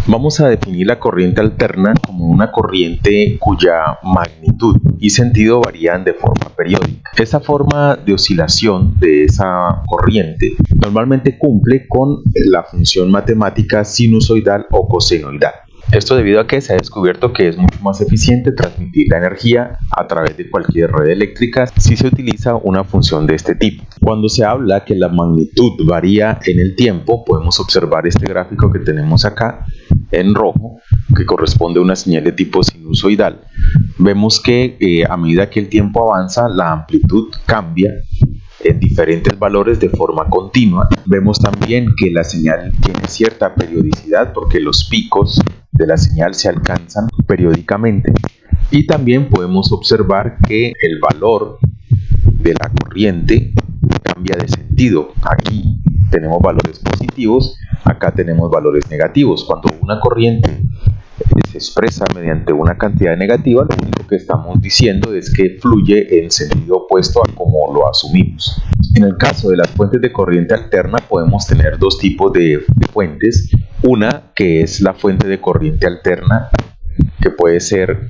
Vamos a definir la corriente alterna como una corriente cuya magnitud y sentido varían de forma periódica. Esa forma de oscilación de esa corriente normalmente cumple con la función matemática sinusoidal o cosenoidal. Esto debido a que se ha descubierto que es mucho más eficiente transmitir la energía a través de cualquier red eléctrica si se utiliza una función de este tipo. Cuando se habla que la magnitud varía en el tiempo, podemos observar este gráfico que tenemos acá en rojo, que corresponde a una señal de tipo sinusoidal. Vemos que a medida que el tiempo avanza, la amplitud cambia en diferentes valores de forma continua. Vemos también que la señal tiene cierta periodicidad porque los picos de la señal se alcanzan periódicamente, y también podemos observar que el valor de la corriente cambia de sentido. Aquí tenemos valores positivos, acá tenemos valores negativos. Cuando una corriente se expresa mediante una cantidad negativa, lo único que estamos diciendo es que fluye en sentido opuesto a como lo asumimos. En el caso de las fuentes de corriente alterna podemos tener dos tipos de fuentes. Una que es la fuente de corriente alterna, que puede ser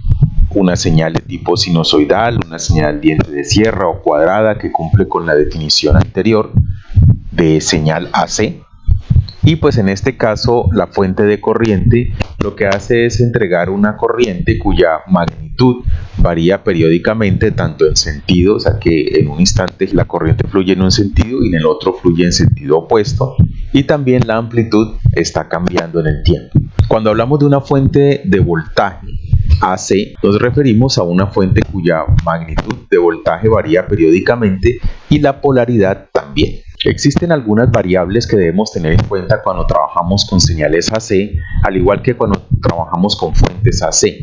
una señal de tipo sinusoidal, una señal diente de sierra o cuadrada, que cumple con la definición anterior de señal AC. Y pues en este caso la fuente de corriente lo que hace es entregar una corriente cuya magnitud varía periódicamente, tanto en sentido, o sea que en un instante la corriente fluye en un sentido y en el otro fluye en sentido opuesto, y también la amplitud está cambiando en el tiempo. Cuando hablamos de una fuente de voltaje AC, nos referimos a una fuente cuya magnitud de voltaje varía periódicamente y la polaridad también. Existen algunas variables que debemos tener en cuenta cuando trabajamos con señales AC, al igual que cuando trabajamos con fuentes AC.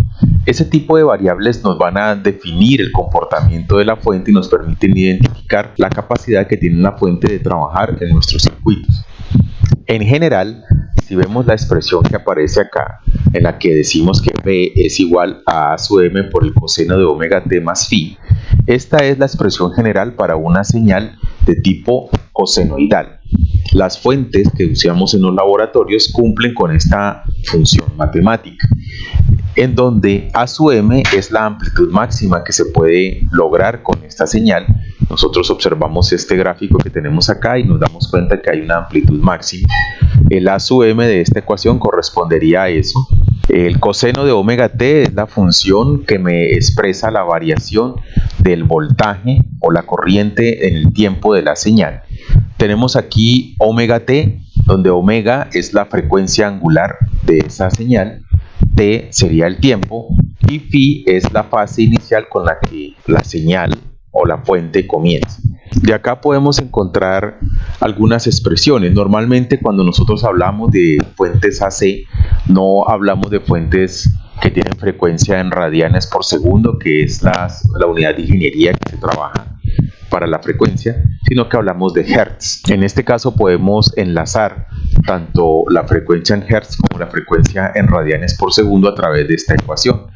Ese tipo de variables nos van a definir el comportamiento de la fuente y nos permiten identificar la capacidad que tiene la fuente de trabajar en nuestros circuitos. En general, si vemos la expresión que aparece acá, en la que decimos que P es igual a A sub M por el coseno de omega t más phi, esta es la expresión general para una señal de tipo cosenoidal. Las fuentes que usamos en los laboratorios cumplen con esta función matemática, en donde A sub M es la amplitud máxima que se puede lograr con esta señal. Nosotros observamos este gráfico que tenemos acá y nos damos cuenta que hay una amplitud máxima. El A sub M de esta ecuación correspondería a eso. El coseno de omega t es la función que me expresa la variación del voltaje o la corriente en el tiempo de la señal. Tenemos aquí omega t, donde omega es la frecuencia angular de esa señal, t sería el tiempo y phi es la fase inicial con la que la señal o la fuente comienza. De acá podemos encontrar algunas expresiones. Normalmente cuando nosotros hablamos de fuentes AC, no hablamos de fuentes que tienen frecuencia en radianes por segundo, que es la unidad de ingeniería que se trabaja para la frecuencia, sino que hablamos de hertz. En este caso podemos enlazar tanto la frecuencia en hertz como la frecuencia en radianes por segundo a través de esta ecuación,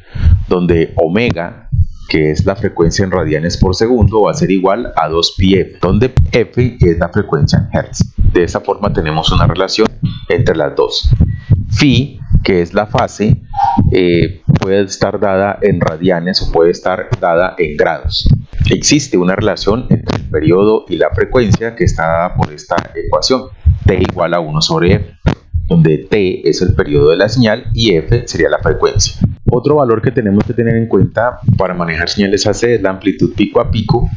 donde omega, que es la frecuencia en radianes por segundo, va a ser igual a 2πf, donde f es la frecuencia en hertz. De esa forma tenemos una relación entre las dos. Phi, que es la fase, puede estar dada en radianes o puede estar dada en grados. Existe una relación entre el periodo y la frecuencia que está dada por esta ecuación, t igual a 1 sobre f, donde t es el periodo de la señal y f sería la frecuencia. Otro valor que tenemos que tener en cuenta para manejar señales AC es la amplitud pico a pico,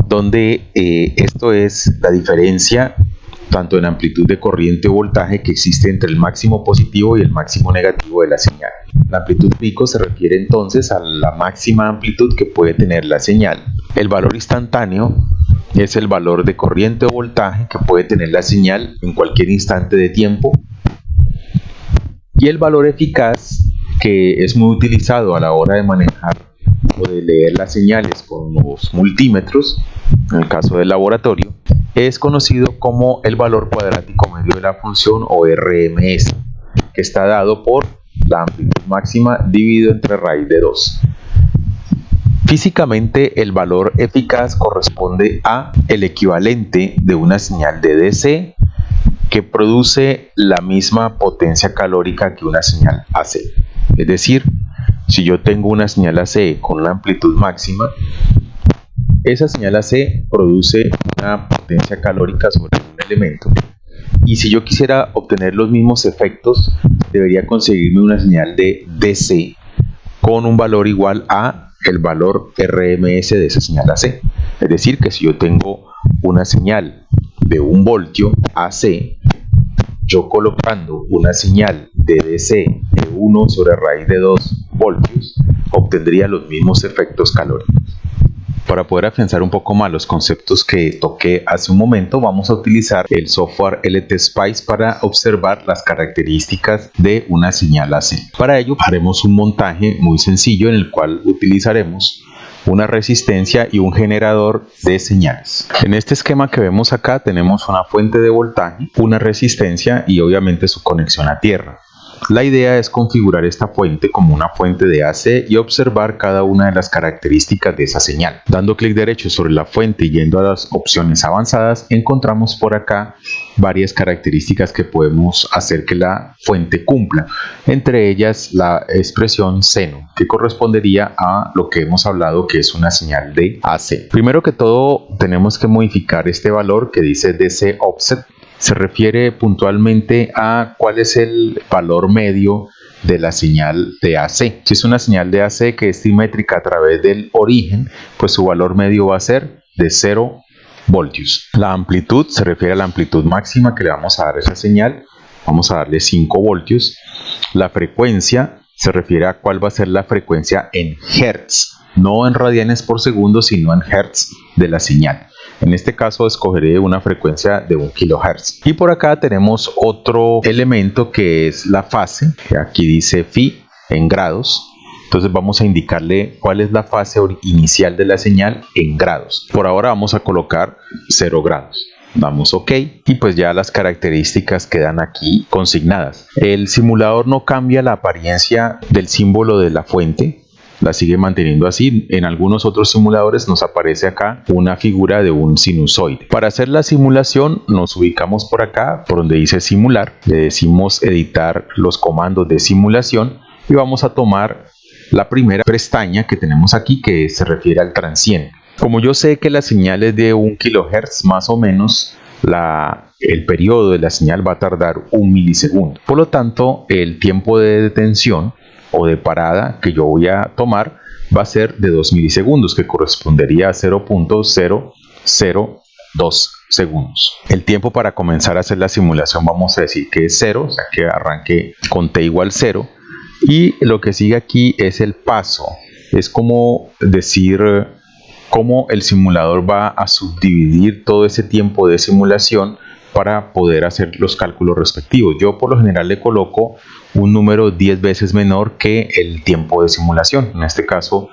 donde esto es la diferencia tanto en amplitud de corriente o voltaje que existe entre el máximo positivo y el máximo negativo de la señal. La amplitud pico se refiere entonces a la máxima amplitud que puede tener la señal. El valor instantáneo es el valor de corriente o voltaje que puede tener la señal en cualquier instante de tiempo. Y el valor eficaz, que es muy utilizado a la hora de manejar o de leer las señales con los multímetros, en el caso del laboratorio, es conocido como el valor cuadrático medio de la función o RMS, que está dado por la amplitud máxima dividido entre raíz de 2. Físicamente, el valor eficaz corresponde a el equivalente de una señal de DC que produce la misma potencia calórica que una señal AC. Es decir, si yo tengo una señal AC con una amplitud máxima, esa señal AC produce una potencia calórica sobre un elemento. Y si yo quisiera obtener los mismos efectos, debería conseguirme una señal de DC con un valor igual a el valor RMS de esa señal AC. Es decir, que si yo tengo una señal de 1 voltio AC, yo colocando una señal de DC de 1 sobre raíz de 2 voltios, obtendría los mismos efectos calóricos. Para poder afianzar un poco más los conceptos que toqué hace un momento, vamos a utilizar el software LTSpice para observar las características de una señal AC. Para ello haremos un montaje muy sencillo en el cual utilizaremos una resistencia y un generador de señales. En este esquema que vemos acá tenemos una fuente de voltaje, una resistencia y obviamente su conexión a tierra. La idea es configurar esta fuente como una fuente de AC y observar cada una de las características de esa señal. Dando clic derecho sobre la fuente y yendo a las opciones avanzadas, encontramos por acá varias características que podemos hacer que la fuente cumpla. Entre ellas la expresión seno, que correspondería a lo que hemos hablado que es una señal de AC. Primero que todo tenemos que modificar este valor que dice DC offset. Se refiere puntualmente a cuál es el valor medio de la señal de AC. Si es una señal de AC que es simétrica a través del origen, pues su valor medio va a ser de 0 voltios. La amplitud se refiere a la amplitud máxima que le vamos a dar a esa señal. Vamos a darle 5 voltios. La frecuencia se refiere a cuál va a ser la frecuencia en hertz, no en radianes por segundo, sino en hertz de la señal. En este caso escogeré una frecuencia de 1 kHz. Y por acá tenemos otro elemento que es la fase. Aquí dice phi en grados. Entonces vamos a indicarle cuál es la fase inicial de la señal en grados. Por ahora vamos a colocar 0 grados. Damos OK y pues ya las características quedan aquí consignadas. El simulador no cambia la apariencia del símbolo de la fuente. La sigue manteniendo así. En algunos otros simuladores nos aparece acá una figura de un sinusoide. Para hacer la simulación nos ubicamos por acá, por donde dice simular. Le decimos editar los comandos de simulación y vamos a tomar la primera pestaña que tenemos aquí, que se refiere al transiente. Como yo sé que la señal es de 1 kHz más o menos, el periodo de la señal va a tardar 1 milisegundo. Por lo tanto, el tiempo de detención o de parada que yo voy a tomar va a ser de 2 milisegundos, que correspondería a 0.002 segundos. El tiempo para comenzar a hacer la simulación vamos a decir que es 0, o sea que arranque con t igual 0, y lo que sigue aquí es el paso. Es como decir cómo el simulador va a subdividir todo ese tiempo de simulación para poder hacer los cálculos respectivos. Yo por lo general le coloco un número 10 veces menor que el tiempo de simulación. En este caso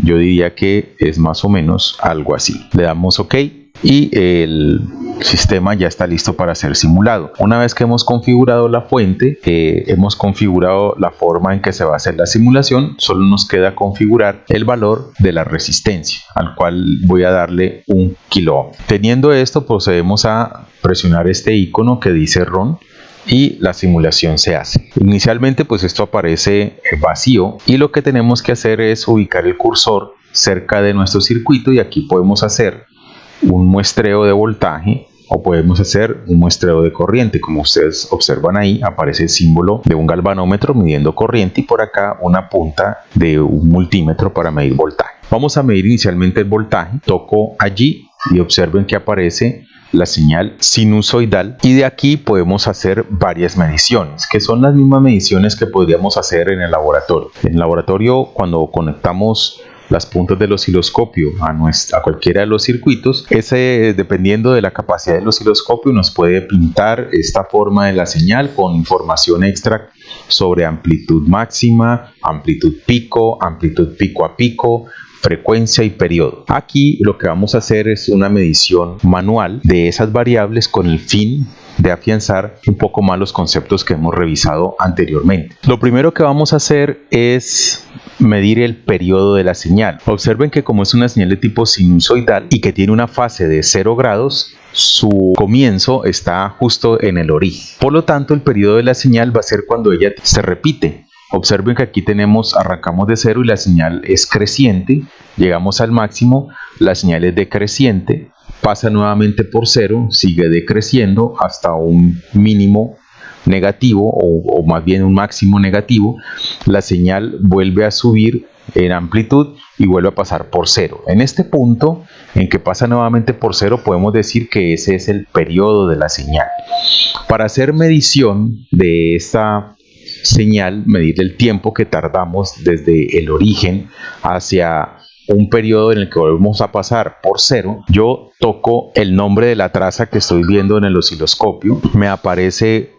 yo diría que es más o menos algo así. Le damos OK y el sistema ya está listo para ser simulado. Una vez que hemos configurado la fuente, hemos configurado la forma en que se va a hacer la simulación, solo nos queda configurar el valor de la resistencia, al cual voy a darle 1 kilo. Teniendo esto, procedemos a presionar este icono que dice Run y la simulación se hace. Inicialmente pues esto aparece vacío y lo que tenemos que hacer es ubicar el cursor cerca de nuestro circuito y aquí podemos hacer un muestreo de voltaje o podemos hacer un muestreo de corriente. Como ustedes observan ahí aparece el símbolo de un galvanómetro midiendo corriente y por acá una punta de un multímetro para medir voltaje. Vamos a medir inicialmente el voltaje, toco allí y observen que aparece la señal sinusoidal y de aquí podemos hacer varias mediciones que son las mismas mediciones que podríamos hacer en el laboratorio. En el laboratorio, cuando conectamos las puntas del osciloscopio a cualquiera de los circuitos, dependiendo de la capacidad del osciloscopio nos puede pintar esta forma de la señal con información extra sobre amplitud máxima, amplitud pico a pico, frecuencia y periodo. Aquí lo que vamos a hacer es una medición manual de esas variables con el fin de afianzar un poco más los conceptos que hemos revisado anteriormente. Lo primero que vamos a hacer es medir el periodo de la señal. Observen que como es una señal de tipo sinusoidal y que tiene una fase de 0 grados, su comienzo está justo en el origen. Por lo tanto, el periodo de la señal va a ser cuando ella se repite. Observen que aquí arrancamos de 0 y la señal es creciente, llegamos al máximo, la señal es decreciente, pasa nuevamente por 0, sigue decreciendo hasta un mínimo negativo o más bien un máximo negativo, la señal vuelve a subir en amplitud y vuelve a pasar por 0. En este punto en que pasa nuevamente por 0 podemos decir que ese es el periodo de la señal. Para hacer medición de esta señal, medir el tiempo que tardamos desde el origen hacia un periodo en el que volvemos a pasar por 0, yo toco el nombre de la traza que estoy viendo en el osciloscopio, me aparece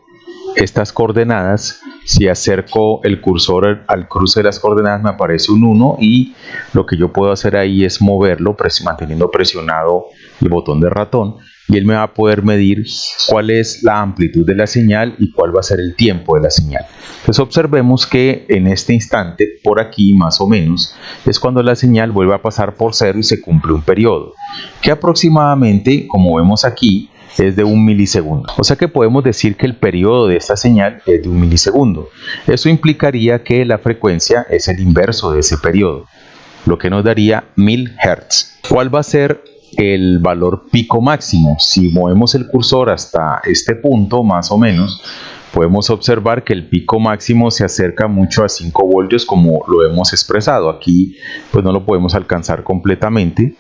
estas coordenadas, si acerco el cursor al cruce de las coordenadas me aparece un 1 y lo que yo puedo hacer ahí es moverlo manteniendo presionado el botón de ratón y él me va a poder medir cuál es la amplitud de la señal y cuál va a ser el tiempo de la señal. Entonces observemos que en este instante, por aquí más o menos, es cuando la señal vuelve a pasar por 0 y se cumple un periodo, que aproximadamente, como vemos aquí, es de 1 milisegundo. O sea que podemos decir que el periodo de esta señal es de 1 milisegundo. Eso implicaría que la frecuencia es el inverso de ese periodo, lo que nos daría 1000 Hz. ¿Cuál va a ser el valor pico máximo? Si movemos el cursor hasta este punto, más o menos, podemos observar que el pico máximo se acerca mucho a 5 voltios como lo hemos expresado. Aquí pues no lo podemos alcanzar completamente,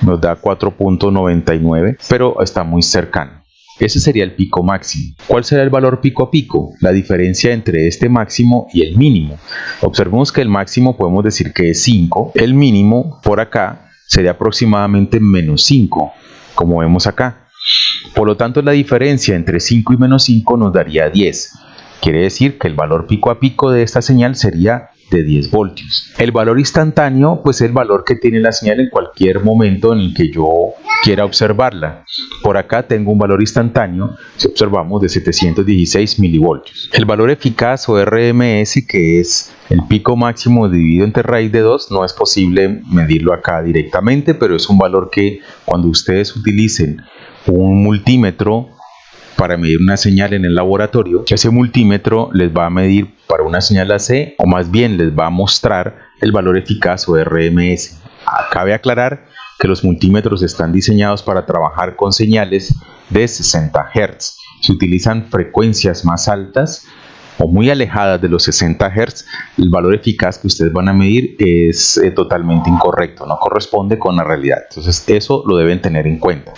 nos da 4.99, pero está muy cercano. Ese sería el pico máximo. ¿Cuál será el valor pico a pico? La diferencia entre este máximo y el mínimo. Observemos que el máximo podemos decir que es 5, el mínimo por acá sería aproximadamente menos 5, como vemos acá. Por lo tanto, la diferencia entre 5 y menos 5 nos daría 10. Quiere decir que el valor pico a pico de esta señal sería de 10 voltios. El valor instantáneo, pues es el valor que tiene la señal en cualquier momento en el que yo quiera observarla. Por acá tengo un valor instantáneo, si observamos, de 716 milivoltios. El valor eficaz o RMS, que es el pico máximo dividido entre raíz de 2, no es posible medirlo acá directamente, pero es un valor que cuando ustedes utilicen un multímetro para medir una señal en el laboratorio, ese multímetro les va a medir para una señal AC, o más bien les va a mostrar el valor eficaz o RMS. Cabe aclarar que los multímetros están diseñados para trabajar con señales de 60 Hz. Si utilizan frecuencias más altas o muy alejadas de los 60 Hz, el valor eficaz que ustedes van a medir es totalmente incorrecto, no corresponde con la realidad. Entonces eso lo deben tener en cuenta.